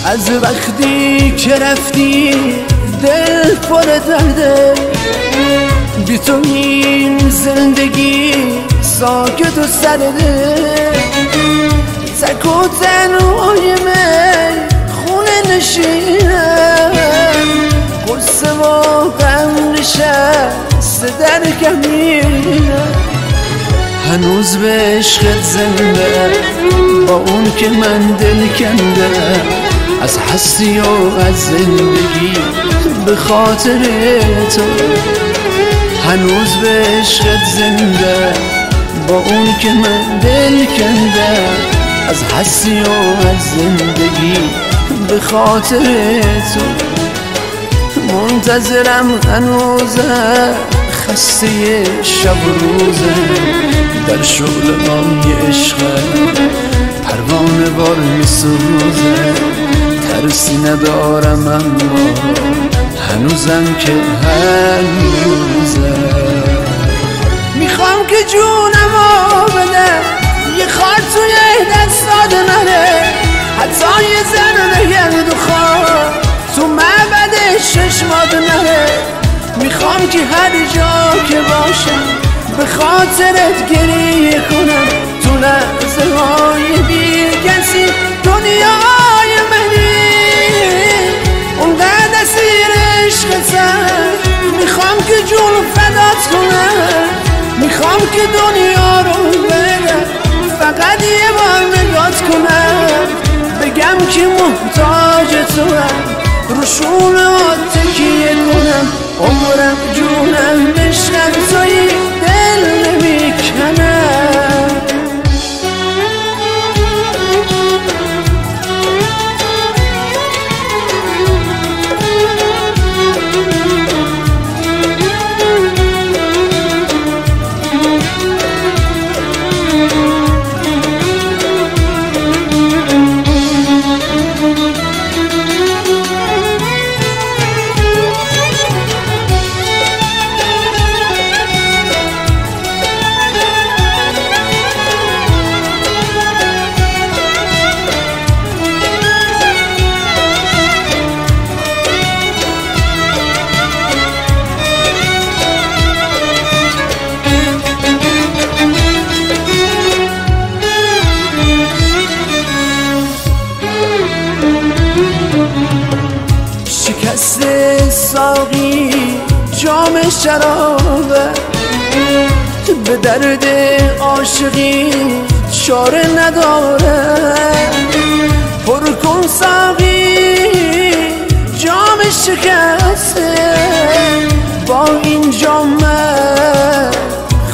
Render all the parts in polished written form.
از وقتی که رفتی دل پر درده، بی تو این زندگی ساکت و سرده. تک و تنهای من خونه نشینم، قصه و غم نشسته در کمینم. هنوز به عشقت زنده، با اون که من دل کنده، از هستی و از زندگی به خاطر تو. هنوز به عشقت زنده، با اون که من دل کنده، از هستی و از زندگی به خاطر تو. منتظرم هنوزم، خسته شب و روزه، در شغل مای عشقم پروانه بار میسوزه. ترسی ندارم اما هنوزم که هنوزه. میخوام که جونمو بدم، یه خار توی دستات نره، حتی یه ذره گرد و خار تو معبد چشمات نره. میخوام که هر جا که باشم به خاطرت گریه کنم، تو لحظه های بی کسی دنیای منی. اونقدر اسیر عشقتم، میخوام که جون فدات کنم، میخوام که دنیا رو بدم، فقط یه بار نگات کنم، بگم که محتاج توام، رو شونه‌هات تکیه کنم. عمرم جونم عشقم تویی، دل نمیکنم. شکست ساقی جام شرابه، به درد عاشقی چاره نداره. پر کن ساقی جام شکسته، با این جام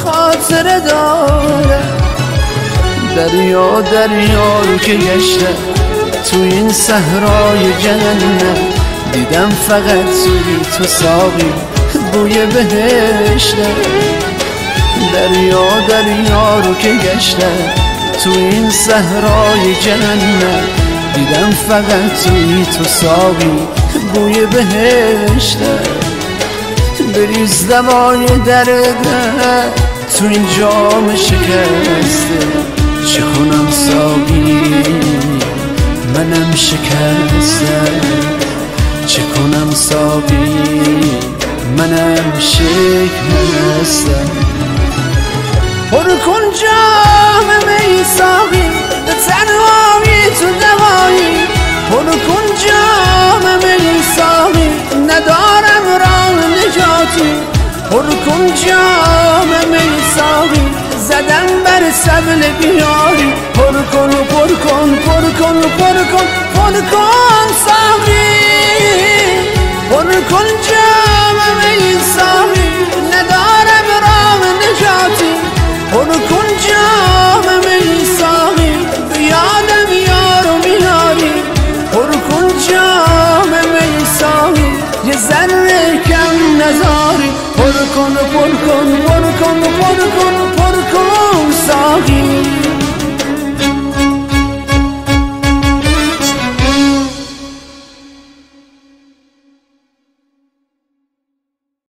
خاطره داره. دریا دریا رو که گشته، تو این صحرای جنت دیدم فقط توی تو ساقی بوی بهشته. دریا دریا رو که گشتم، تو این صحرای جنت دیدم فقط توی تو ساقی بوی بهشته. بریز دوای درد تو این جام شکسته، چه کنم ساقی منم شکستم، چه کنم ساقی منم شکستم. پر کن جام می ساقی، به تنهایی تو دوایی. پر کن جام می ساقی، ندارم راه نجاتی. پر کن جام می ساقی، زدم بر سبل بیاری. پر کن پر کن پر کن پر کن پر کن ساقی. پر کن جام می ساقی، ندارم راه نجاتی. پر کن جام می ساقی، به یادم یارو میاری. پر کن جام می ساقی، یه ذره کم نذاری. پر کن پر کن پر کن پر کن